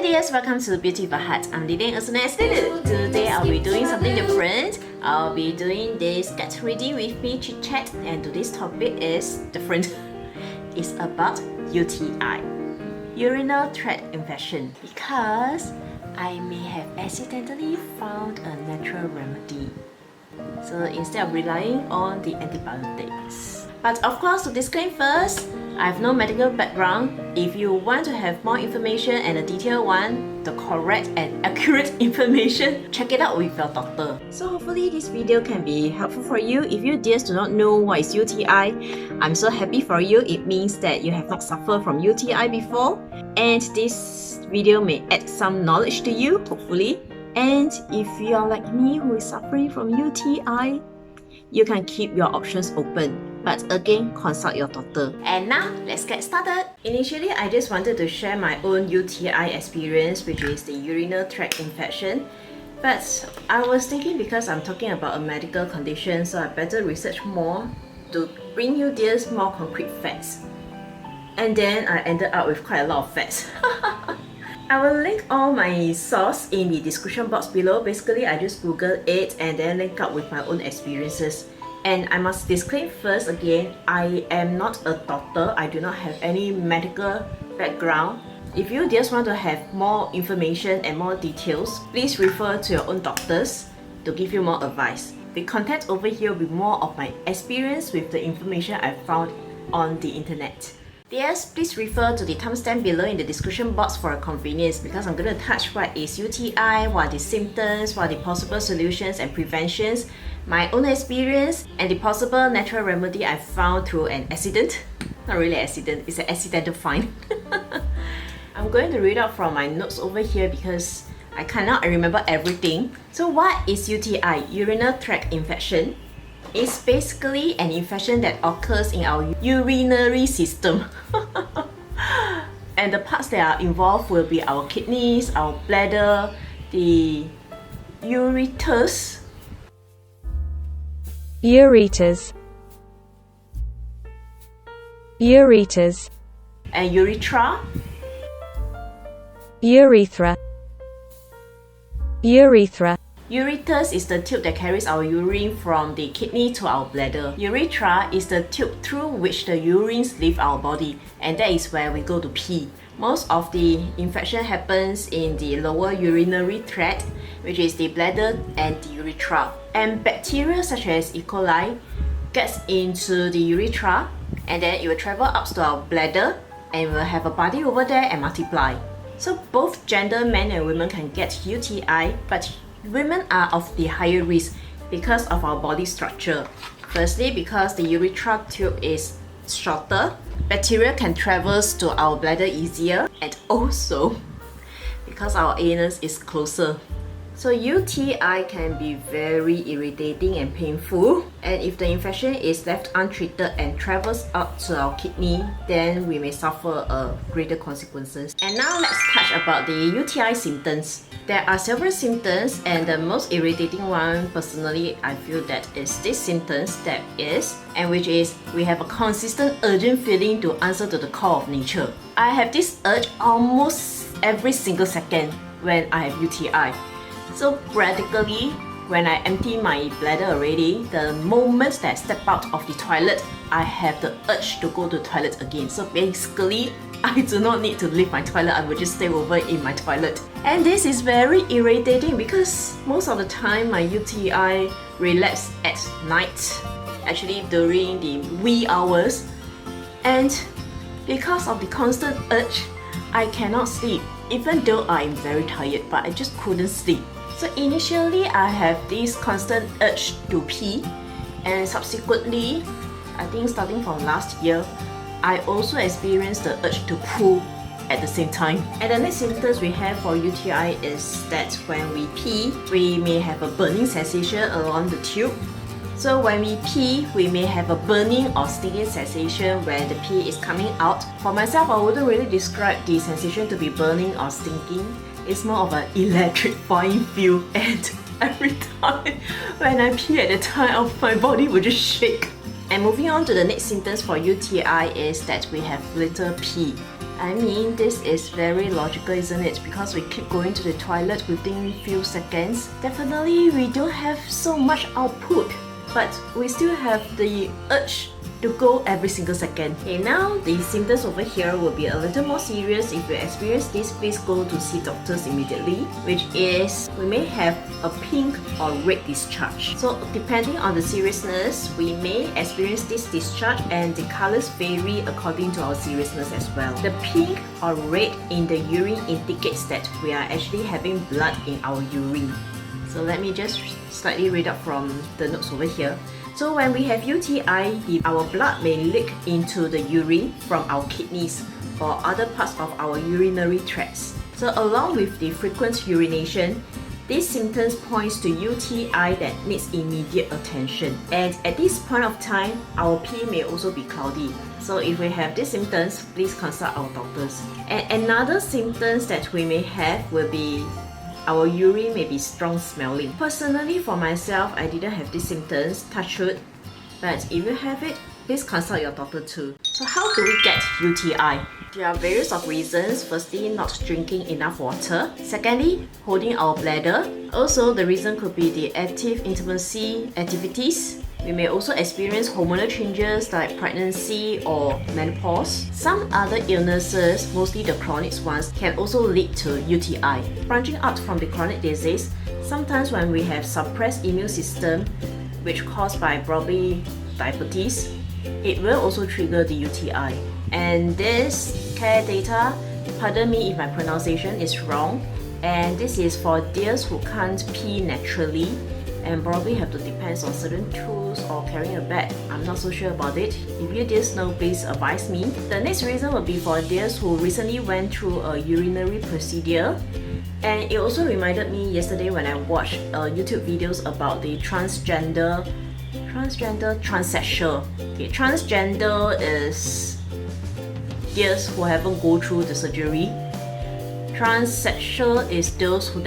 dears, welcome to Beauty of Heart. I'm Lilian, also known as Lulu. Today I'll be doing something different. I'll be doing this Get Ready With Me Chit Chat, and today's topic is different. It's about UTI, urinary tract infection, because I may have accidentally found a natural remedy. So instead of relying on the antibiotics. But of course, to disclaim first, I have no medical background. If you want to have more information and a detailed one, the correct and accurate information, check it out with your doctor. So hopefully this video can be helpful for you. If you dears do not know what is UTI, I'm so happy for you. It means that you have not suffered from UTI before. And this video may add some knowledge to you, hopefully. And if you are like me who is suffering from UTI, you can keep your options open. But again, consult your doctor. And now, let's get started. Initially, I just wanted to share my own UTI experience, which is the urinary tract infection. But I was thinking, because I'm talking about a medical condition, so I better research more to bring you these more concrete facts. And then I ended up with quite a lot of facts. I will link all my source in the description box below. Basically, I just googled it and then link up with my own experiences. And I must disclaim first again, I am not a doctor. I do not have any medical background. If you just want to have more information and more details, please refer to your own doctors to give you more advice. The content over here will be more of my experience with the information I found on the internet. Yes, please refer to the timestamp below in the description box for convenience, because I'm going to touch what is UTI, what are the symptoms, what are the possible solutions and preventions, my own experience, and the possible natural remedy I found through an accident. Not really an accident, it's an accidental find. I'm going to read out from my notes over here because I cannot remember everything. So what is UTI? Urinary tract infection. It's basically an infection that occurs in our urinary system. And the parts that are involved will be our kidneys, our bladder, the ureters, and urethra, Ureters is the tube that carries our urine from the kidney to our bladder. Urethra is the tube through which the urines leave our body, and that is where we go to pee. Most of the infection happens in the lower urinary tract, which is the bladder and the urethra. And bacteria such as E. coli gets into the urethra, and then it will travel up to our bladder and will have a body over there and multiply. So both gender, men and women, can get UTI, but women are of the higher risk because of our body structure. Firstly, because the urethra tube is shorter, bacteria can travel to our bladder easier, and also because our anus is closer. So UTI can be very irritating and painful, and if the infection is left untreated and travels up to our kidney, then we may suffer greater consequences. And now let's touch about the UTI symptoms. There are several symptoms, and the most irritating one, personally, I feel that is this symptoms that is, and which is, we have a consistent urgent feeling to answer to the call of nature. I have this urge almost every single second when I have UTI. So practically, when I empty my bladder already, the moment that I step out of the toilet, I have the urge to go to the toilet again. So basically, I do not need to leave my toilet, I will just stay over in my toilet. And this is very irritating because most of the time my UTI relapse at night, actually during the wee hours. And because of the constant urge, I cannot sleep, even though I'm very tired, but I just couldn't sleep. So initially, I have this constant urge to pee, and subsequently, I think starting from last year, I also experienced the urge to poo at the same time. And the next symptoms we have for UTI is that when we pee, we may have a burning sensation along the tube. So when we pee, we may have a burning or stinging sensation when the pee is coming out. For myself, I wouldn't really describe the sensation to be burning or stinking. It's more of an electrifying feel, and every time when I pee at the time, my body will just shake. And moving on to the next symptoms for UTI is that we have little pee. I mean, this is very logical, isn't it? Because we keep going to the toilet within few seconds. Definitely we don't have so much output, but we still have the urge to go every single second. Okay, now the symptoms over here will be a little more serious. If you experience this, please go to see doctors immediately, which is we may have a pink or red discharge. So depending on the seriousness, we may experience this discharge, and the colors vary according to our seriousness as well. The pink or red in the urine indicates that we are actually having blood in our urine. So let me just slightly read up from the notes over here. So when we have UTI, our blood may leak into the urine from our kidneys or other parts of our urinary tracts. So along with the frequent urination, these symptoms points to UTI that needs immediate attention. And at this point of time, our pee may also be cloudy. So if we have these symptoms, please consult our doctors. And another symptoms that we may have will be our urine may be strong smelling. Personally, for myself, I didn't have these symptoms, touch wood. But if you have it, please consult your doctor too. So how do we get UTI? There are various of reasons. Firstly, not drinking enough water. Secondly, holding our bladder. Also, the reason could be the active intimacy activities. We may also experience hormonal changes like pregnancy or menopause. Some other illnesses, mostly the chronic ones, can also lead to UTI. Branching out from the chronic disease, sometimes when we have suppressed immune system, which caused by probably diabetes, it will also trigger the UTI. And this care data, pardon me if my pronunciation is wrong, and this is for those who can't pee naturally and probably have to depend on certain tools or carrying a bag. I'm not so sure about it. If you just know, please advise me. The next reason will be for those who recently went through a urinary procedure. And it also reminded me yesterday when I watched YouTube videos about the transsexual. Okay, transgender is those who haven't go through the surgery. Transsexual is those who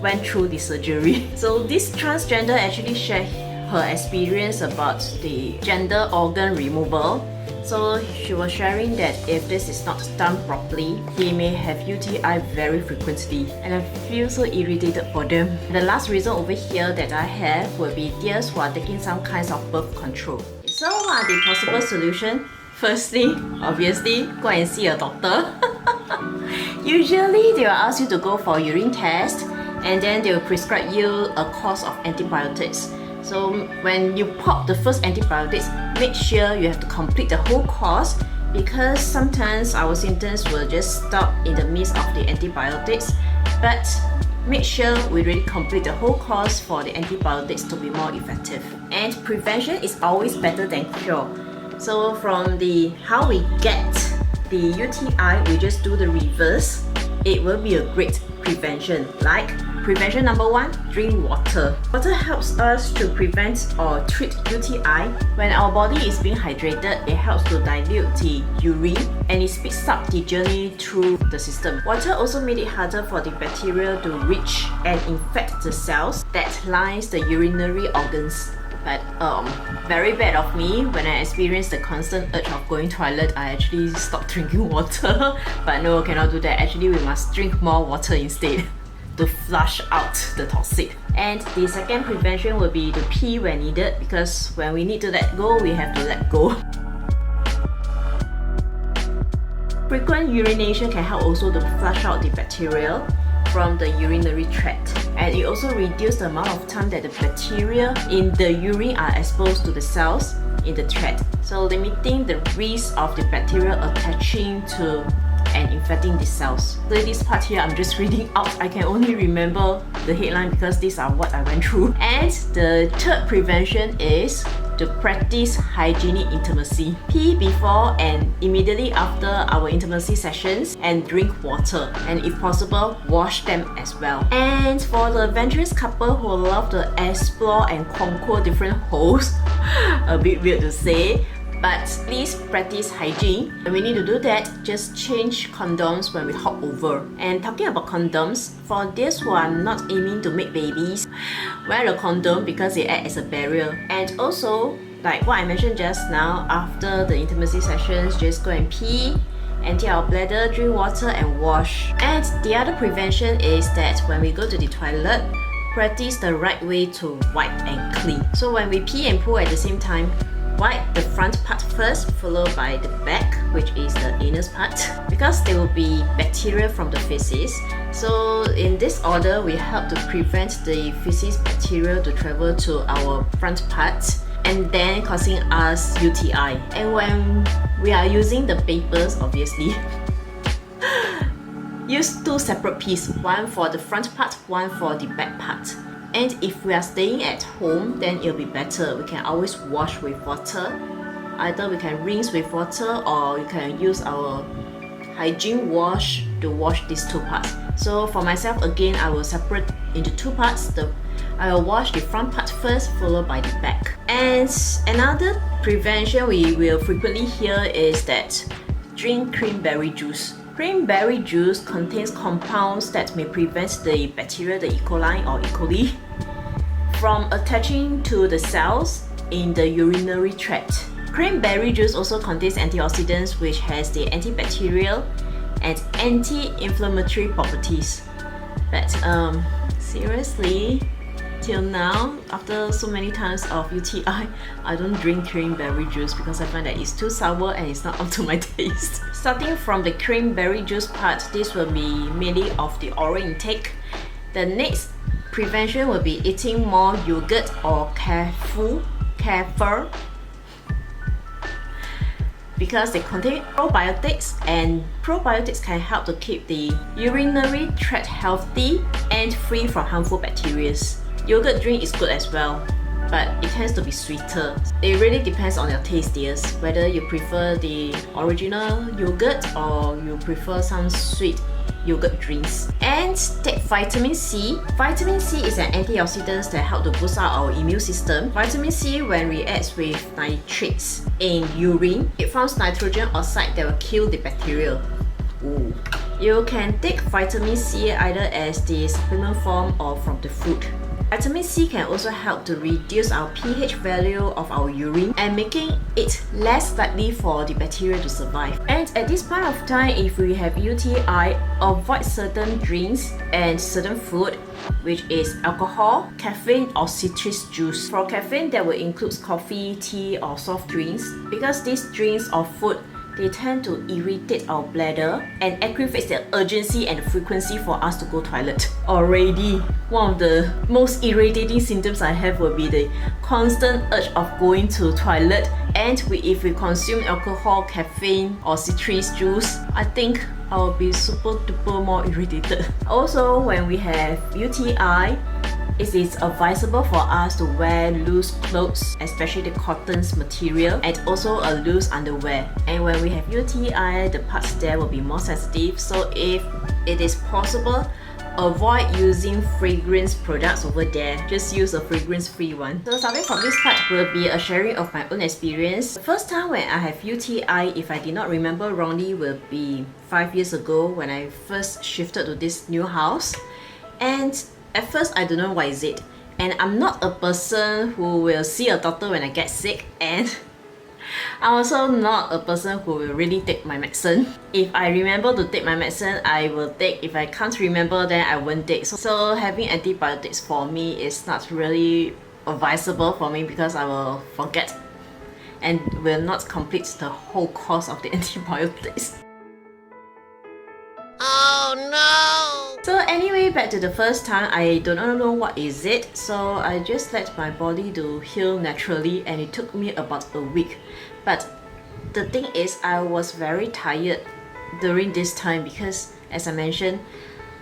went through the surgery. So this transgender actually shared her experience about the gender organ removal. So she was sharing that if this is not done properly, they may have UTI very frequently, and I feel so irritated for them. The last reason over here that I have will be those who are taking some kinds of birth control. So what are the possible solutions? Firstly, obviously, go and see a doctor. Usually they will ask you to go for a urine test, and then they will prescribe you a course of antibiotics. So when you pop the first antibiotics, make sure you have to complete the whole course, because sometimes our symptoms will just stop in the midst of the antibiotics. But make sure we really complete the whole course for the antibiotics to be more effective. And prevention is always better than cure. So from the how we get the UTI, we just do the reverse. It will be a great prevention. Like prevention number 1, drink water. Water helps us to prevent or treat UTI. When our body is being hydrated, it helps to dilute the urine and it speeds up the journey through the system. Water also made it harder for the bacteria to reach and infect the cells that lines the urinary organs. But very bad of me, when I experienced the constant urge of going toilet, I actually stopped drinking water. But no, cannot do that. Actually, we must drink more water instead to flush out the toxic. And the second prevention will be to pee when needed, because when we need to let go, we have to let go. Frequent urination can help also to flush out the bacteria from the urinary tract, and it also reduces the amount of time that the bacteria in the urine are exposed to the cells in the tract, so limiting the risk of the bacteria attaching to and infecting the cells. So this part here, I'm just reading out. I can only remember the headline because these are what I went through. And the third prevention is to practice hygienic intimacy. Pee before and immediately after our intimacy sessions, and drink water, and if possible, wash them as well. And for the adventurous couple who love to explore and conquer different holes, a bit weird to say, but please practice hygiene. When we need to do that, just change condoms when we hop over. And talking about condoms, for those who are not aiming to make babies, wear a condom because it acts as a barrier. And also, like what I mentioned just now, after the intimacy sessions, just go and pee, empty our bladder, drink water and wash. And the other prevention is that when we go to the toilet, practice the right way to wipe and clean. So when we pee and poo at the same time, wipe the front part first, followed by the back, which is the anus part, because there will be bacteria from the feces. So in this order, we help to prevent the feces bacteria to travel to our front part and then causing us UTI. And when we are using the papers, obviously, use two separate pieces, one for the front part, one for the back part. And if we are staying at home, then it'll be better. We can always wash with water. Either we can rinse with water or you can use our hygiene wash to wash these two parts. So for myself, again, I will separate into two parts. I will wash the front part first, followed by the back. And another prevention we will frequently hear is that drink cranberry juice. Cranberry juice contains compounds that may prevent the bacteria, the E. coli or E. coli, from attaching to the cells in the urinary tract. Cranberry juice also contains antioxidants which has the antibacterial and anti-inflammatory properties. But seriously, till now, after so many times of UTI, I don't drink cranberry juice because I find that it's too sour and it's not up to my taste. Starting from the cranberry juice part, this will be mainly of the oral intake. The next prevention will be eating more yogurt or kefir, because they contain probiotics, and probiotics can help to keep the urinary tract healthy and free from harmful bacteria. Yogurt drink is good as well, but it tends to be sweeter. It really depends on your taste, dears, whether you prefer the original yogurt or you prefer some sweet yogurt drinks. And take vitamin C. Vitamin C is an antioxidant that help to boost up our immune system. Vitamin C, when reacts with nitrates in urine, it forms nitrogen oxide that will kill the bacteria. Ooh. You can take vitamin C either as the supplement form or from the fruit. Vitamin C can also help to reduce our pH value of our urine and making it less likely for the bacteria to survive. And at this point of time, if we have UTI, avoid certain drinks and certain food, which is alcohol, caffeine or citrus juice. For caffeine, that will include coffee, tea or soft drinks, because these drinks or food, they tend to irritate our bladder and aggravates the urgency and the frequency for us to go toilet. Already, one of the most irritating symptoms I have will be the constant urge of going to toilet, and if we consume alcohol, caffeine or citrus juice, I think I will be super duper more irritated. Also, when we have UTI, it is advisable for us to wear loose clothes, especially the cotton's material, and also a loose underwear. And when we have UTI, the parts there will be more sensitive, so if it is possible, avoid using fragrance products over there. Just use a fragrance-free one. So starting from this part will be a sharing of my own experience. The first time when I have UTI, if I did not remember wrongly, will be 5 years ago when I first shifted to this new house. And at first, I don't know what is it, and I'm not a person who will see a doctor when I get sick, and I'm also not a person who will really take my medicine. If I remember to take my medicine, I will take. If I can't remember, then I won't take. So having antibiotics for me is not really advisable for me because I will forget and will not complete the whole course of the antibiotics. Oh no! So anyway, back to the first time, I don't know what is it, so I just let my body to heal naturally, and it took me about a week. But the thing is, I was very tired during this time because, as I mentioned,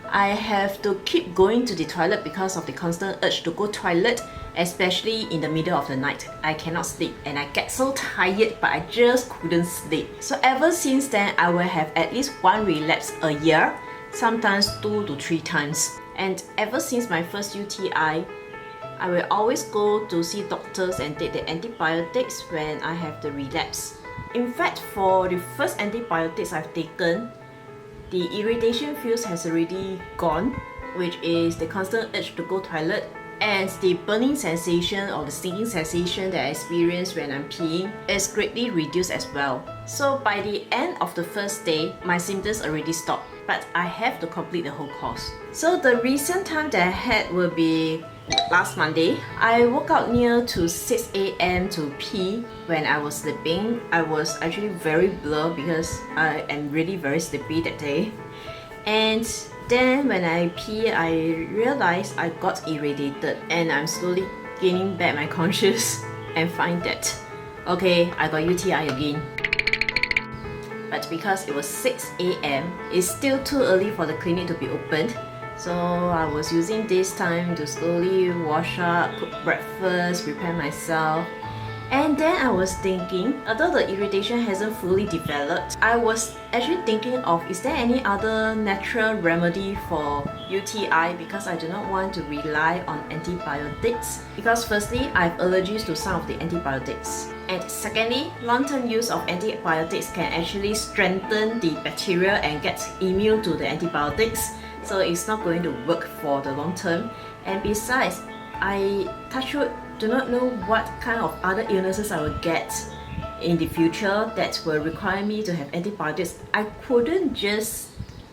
I have to keep going to the toilet because of the constant urge to go toilet, especially in the middle of the night. I cannot sleep and I get so tired, but I just couldn't sleep. So ever since then, I will have at least one relapse a year, sometimes 2 to 3 times. And ever since my first UTI, I will always go to see doctors and take the antibiotics when I have the relapse. In fact, for the first antibiotics I've taken, the irritation feels has already gone, which is the constant urge to go toilet and the burning sensation or the stinging sensation that I experience when I'm peeing is greatly reduced as well. So by the end of the first day, my symptoms already stopped, but I have to complete the whole course. So the recent time that I had will be last Monday. I woke up near to 6 a.m. to pee. When I was sleeping, I was actually very blurred because I am really very sleepy that day. And then when I pee, I realized I got irritated and I'm slowly gaining back my conscious and find that, okay, I got UTI again. But because it was 6 a.m, it's still too early for the clinic to be opened. So I was using this time to slowly wash up, cook breakfast, prepare myself. And then I was thinking, although the irritation hasn't fully developed, I was actually thinking of, is there any other natural remedy for UTI, because I do not want to rely on antibiotics. Because firstly, I have allergies to some of the antibiotics. And secondly, long-term use of antibiotics can actually strengthen the bacteria and get immune to the antibiotics. So it's not going to work for the long term. And besides, I touch wood, do not know what kind of other illnesses I will get in the future that will require me to have antibiotics. I couldn't just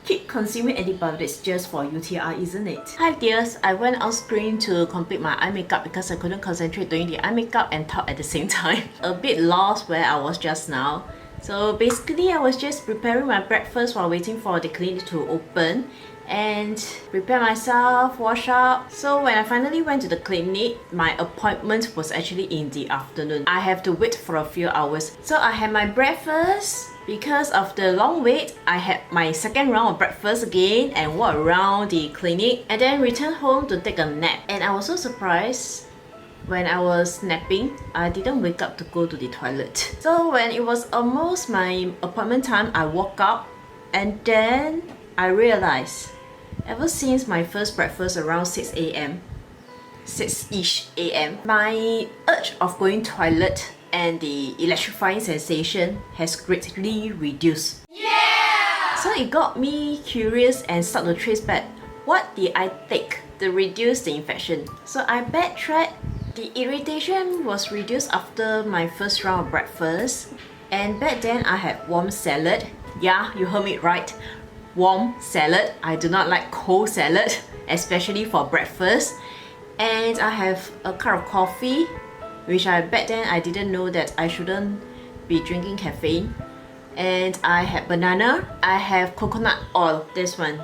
keep consuming antibiotics just for UTI, isn't it? Hi dears, I went on screen to complete my eye makeup because I couldn't concentrate doing the eye makeup and talk at the same time. A bit lost where I was just now. So basically, I was just preparing my breakfast while waiting for the clinic to open and prepare myself, wash up. So when I finally went to the clinic, my appointment was actually in the afternoon. I have to wait for a few hours. So I had my breakfast. Because of the long wait, I had my second round of breakfast again and walked around the clinic and then returned home to take a nap. And I was so surprised when I was napping, I didn't wake up to go to the toilet. So when it was almost my appointment time, I woke up and then I realized ever since my first breakfast around 6 a.m, 6-ish a.m, my urge of going toilet and the electrifying sensation has greatly reduced. Yeah! So it got me curious and started to trace back what did I take to reduce the infection. So I backtracked. The irritation was reduced after my first round of breakfast, and back then I had warm salad. Yeah, you heard me right. Warm salad. I do not like cold salad, especially for breakfast. And I have a cup of coffee, which back then I didn't know that I shouldn't be drinking caffeine. And I have banana. I have coconut oil, this one,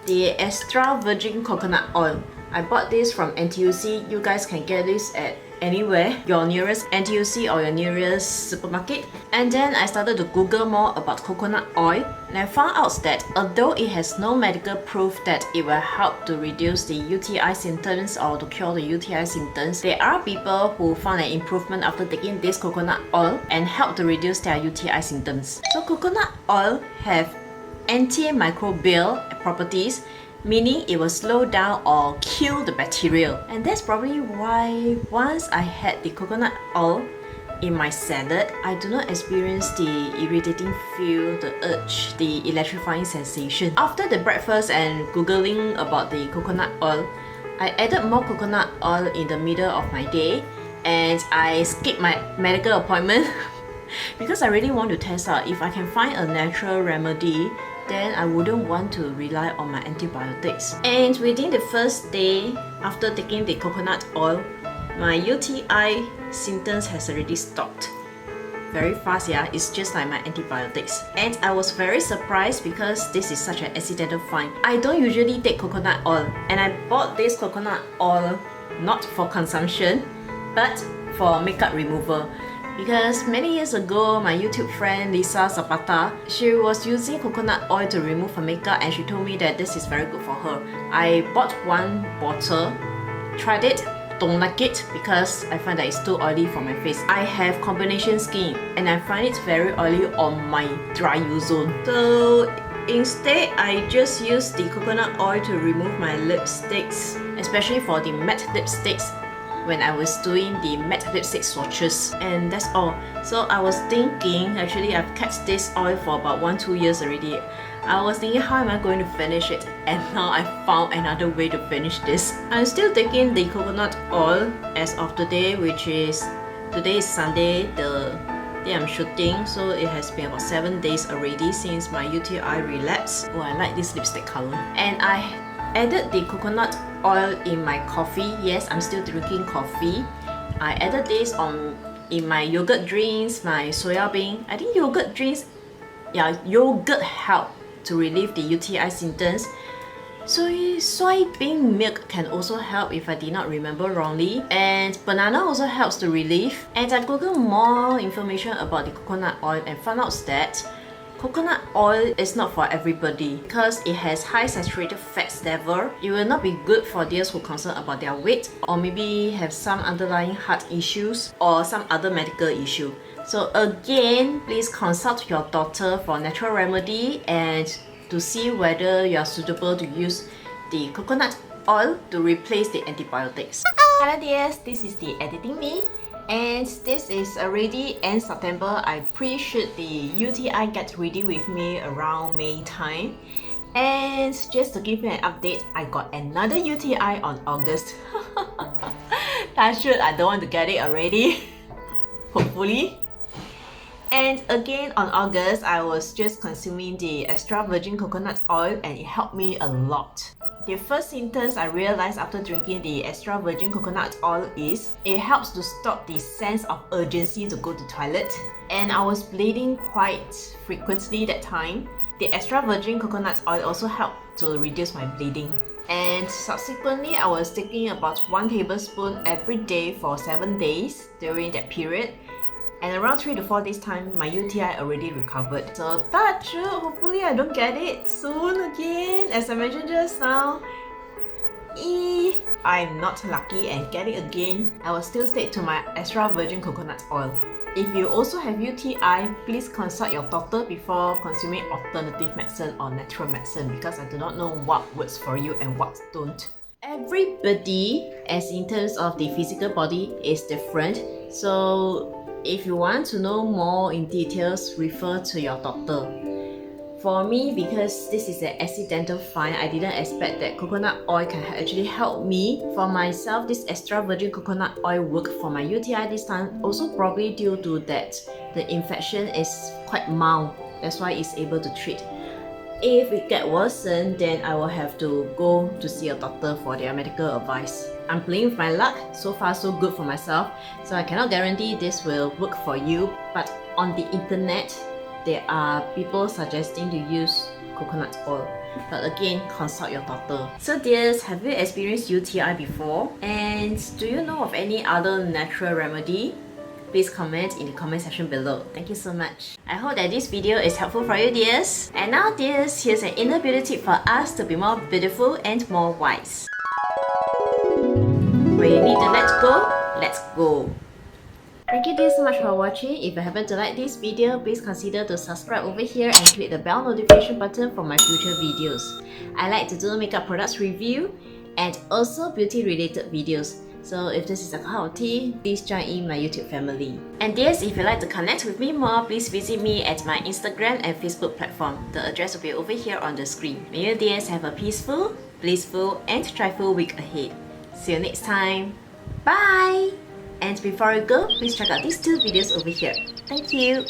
the extra virgin coconut oil. I bought this from NTUC. You guys can get this at anywhere, your nearest NTUC or your nearest supermarket. And then I started to Google more about coconut oil, and I found out that although it has no medical proof that it will help to reduce the UTI symptoms or to cure the UTI symptoms, there are people who found an improvement after taking this coconut oil and help to reduce their UTI symptoms. So coconut oil have antimicrobial properties, meaning it will slow down or kill the bacteria. And that's probably why once I had the coconut oil in my salad, I do not experience the irritating feel, the urge, the electrifying sensation. After the breakfast and googling about the coconut oil, I added more coconut oil in the middle of my day, and I skipped my medical appointment because I really want to test out if I can find a natural remedy. Then I wouldn't want to rely on my antibiotics. And within the first day after taking the coconut oil, my UTI symptoms has already stopped. Very fast, yeah, it's just like my antibiotics. And I was very surprised because this is such an accidental find. I don't usually take coconut oil, and I bought this coconut oil not for consumption but for makeup removal. Because many years ago, my YouTube friend Lisa Zapata, she was using coconut oil to remove her makeup, and she told me that this is very good for her. I bought one bottle, tried it, don't like it because I find that it's too oily for my face. I have combination skin and I find it very oily on my dry use zone. So instead, I just use the coconut oil to remove my lipsticks, especially for the matte lipsticks. when I was doing the matte lipstick swatches, and that's all. So I was thinking, actually I've kept this oil for about 1-2 years already. I was thinking, how am I going to finish it? And now I found another way to finish this. I'm still taking the coconut oil as of today, today is Sunday, the day I'm shooting, so it has been about 7 days already since my UTI relapse. Oh, I like this lipstick color. And I added the coconut oil in my coffee. Yes, I'm still drinking coffee. I added this in my yogurt drinks, my soya bean. I think yogurt drinks, yogurt help to relieve the UTI symptoms. So soybean milk can also help if I did not remember wrongly, and banana also helps to relieve. And I googled more information about the coconut oil and found out that coconut oil is not for everybody because it has high saturated fats level. It will not be good for those who are concerned about their weight or maybe have some underlying heart issues or some other medical issue. So again, please consult your doctor for natural remedy and to see whether you are suitable to use the coconut oil to replace the antibiotics. Hello dears, this is the editing me, and this is already end September. I pre-shoot the UTI Get Ready With Me around May time, and just to give you an update, I got another UTI on August. Touch wood, I don't want to get it already. Hopefully. And again on August, I was just consuming the extra virgin coconut oil and it helped me a lot. The first symptoms I realized after drinking the extra virgin coconut oil is it helps to stop the sense of urgency to go to toilet. And I was bleeding quite frequently that time. The extra virgin coconut oil also helped to reduce my bleeding. And subsequently, I was taking about 1 tablespoon every day for 7 days during that period. And around 3 to 4 days time, my UTI already recovered. So touch wood, hopefully I don't get it soon again. As I mentioned just now, if I'm not lucky and get it again, I will still stick to my extra virgin coconut oil. If you also have UTI, please consult your doctor before consuming alternative medicine or natural medicine because I do not know what works for you and what don't. Everybody, as in terms of the physical body, is different. So if you want to know more in details, refer to your doctor. For me, because this is an accidental find, I didn't expect that coconut oil can actually help me. For myself, this extra virgin coconut oil worked for my UTI this time, also probably due to that the infection is quite mild. That's why it's able to treat. If it gets worsened, then I will have to go to see a doctor for their medical advice. I'm playing with my luck. So far so good for myself, so I cannot guarantee this will work for you, but on the internet there are people suggesting to use coconut oil. But again, consult your doctor. So dears, have you experienced UTI before? And do you know of any other natural remedy? Please comment in the comment section below. Thank you so much. I hope that this video is helpful for you dears. And now dears, here's an inner beauty tip for us to be more beautiful and more wise. When you need to let go, let's go. Thank you dears so much for watching. If you happen to like this video, please consider to subscribe over here and click the bell notification button for my future videos. I like to do makeup products review and also beauty related videos. So if this is a cup of tea, please join in my YouTube family. And dears, if you'd like to connect with me more, please visit me at my Instagram and Facebook platform. The address will be over here on the screen. May you dears have a peaceful, blissful and joyful week ahead. See you next time. Bye! And before I go, please check out these 2 videos over here. Thank you!